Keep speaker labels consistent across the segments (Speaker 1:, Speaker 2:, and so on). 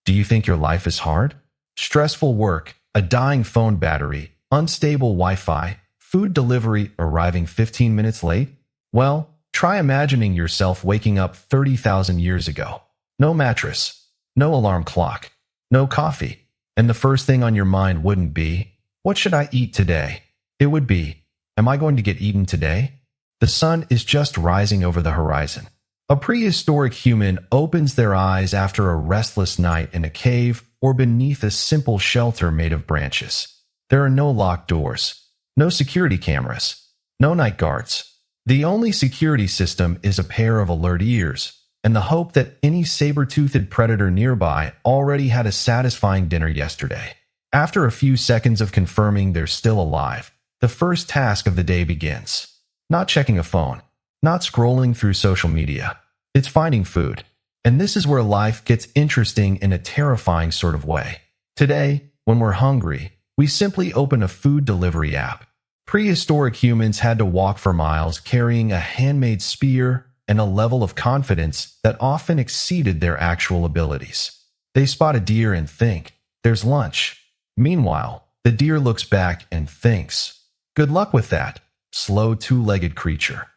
Speaker 1: Do you think your life is hard? Stressful work, a dying phone battery, unstable Wi-Fi, food delivery arriving 15 minutes late? Well, try imagining yourself waking up 30,000 years ago. No mattress, no alarm clock, no coffee. And the first thing on your mind wouldn't be, what should I eat today? It would be, am I going to get eaten today? The sun is just rising over the horizon. A prehistoric human opens their eyes after a restless night in a cave or beneath a simple shelter made of branches. There are no locked doors, no security cameras, no night guards. The only security system is a pair of alert ears and the hope that any saber-toothed predator nearby already had a satisfying dinner yesterday. After a few seconds of confirming they're still alive, the first task of the day begins. Not checking a phone, not scrolling through social media. It's finding food. And this is where life gets interesting in a terrifying sort of way. Today, when we're hungry, we simply open a food delivery app. Prehistoric humans had to walk for miles carrying a handmade spear and a level of confidence that often exceeded their actual abilities. They spot a deer and think, there's lunch. Meanwhile, the deer looks back and thinks, good luck with that, slow two-legged creature.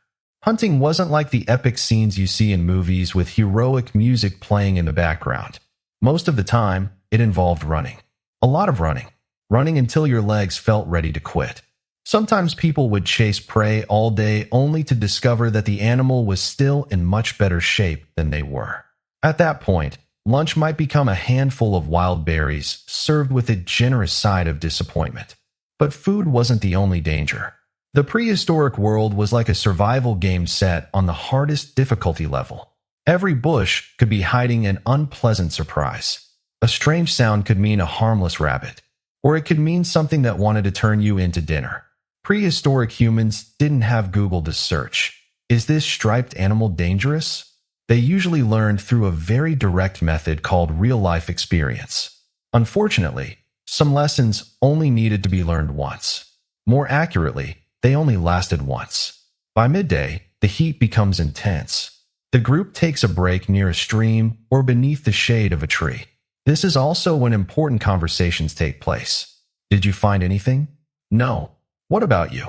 Speaker 1: Hunting wasn't like the epic scenes you see in movies with heroic music playing in the background. Most of the time, it involved running. A lot of running. Running until your legs felt ready to quit. Sometimes people would chase prey all day only to discover that the animal was still in much better shape than they were. At that point, lunch might become a handful of wild berries served with a generous side of disappointment. But food wasn't the only danger. The prehistoric world was like a survival game set on the hardest difficulty level. Every bush could be hiding an unpleasant surprise. A strange sound could mean a harmless rabbit, or it could mean something that wanted to turn you into dinner. Prehistoric humans didn't have Google to search, is this striped animal dangerous? They usually learned through a very direct method called real-life experience. Unfortunately, some lessons only needed to be learned once. More accurately, they only lasted once. By midday, the heat becomes intense. The group takes a break near a stream or beneath the shade of a tree. This is also when important conversations take place. Did you find anything? No. What about you?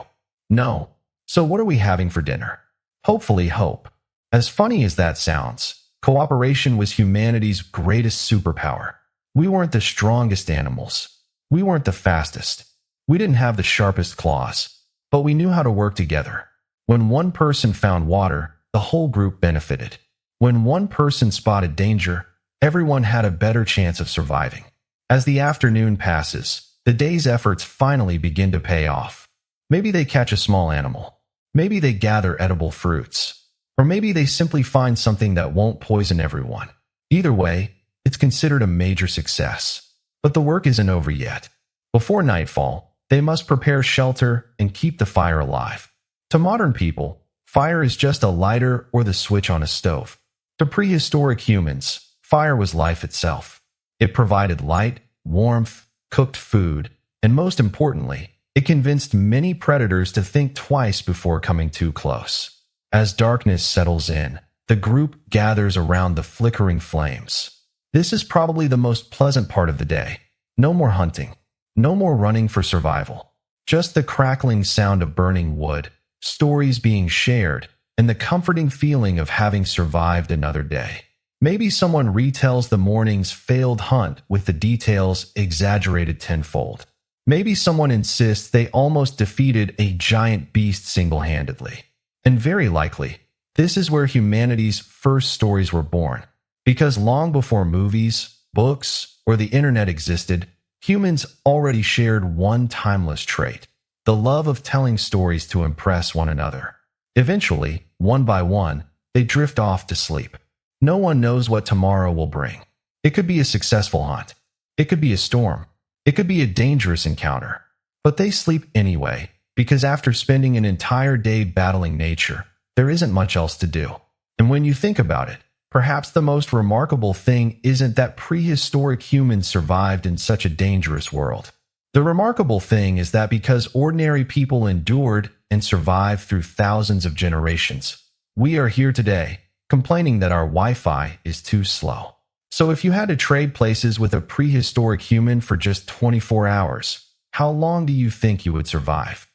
Speaker 1: No. So what are we having for dinner? Hopefully hope. As funny as that sounds, cooperation was humanity's greatest superpower. We weren't the strongest animals. We weren't the fastest. We didn't have the sharpest claws. But we knew how to work together. When one person found water, the whole group benefited. When one person spotted danger, everyone had a better chance of surviving. As the afternoon passes, the day's efforts finally begin to pay off. Maybe they catch a small animal. Maybe they gather edible fruits. Or maybe they simply find something that won't poison everyone. Either way, it's considered a major success. But the work isn't over yet. Before nightfall, they must prepare shelter and keep the fire alive. To modern people, fire is just a lighter or the switch on a stove. To prehistoric humans, fire was life itself. It provided light, warmth, cooked food, and most importantly, it convinced many predators to think twice before coming too close. As darkness settles in, the group gathers around the flickering flames. This is probably the most pleasant part of the day. No more hunting. No more running for survival. Just the crackling sound of burning wood, stories being shared, and the comforting feeling of having survived another day. Maybe someone retells the morning's failed hunt with the details exaggerated tenfold. Maybe someone insists they almost defeated a giant beast single-handedly. And very likely, this is where humanity's first stories were born. Because long before movies, books, or the internet existed, humans already shared one timeless trait, the love of telling stories to impress one another. Eventually, one by one, they drift off to sleep. No one knows what tomorrow will bring. It could be a successful hunt. It could be a storm. It could be a dangerous encounter. But they sleep anyway, because after spending an entire day battling nature, there isn't much else to do. And when you think about it, perhaps the most remarkable thing isn't that prehistoric humans survived in such a dangerous world. The remarkable thing is that because ordinary people endured and survived through thousands of generations, we are here today, complaining that our Wi-Fi is too slow. So if you had to trade places with a prehistoric human for just 24 hours, how long do you think you would survive?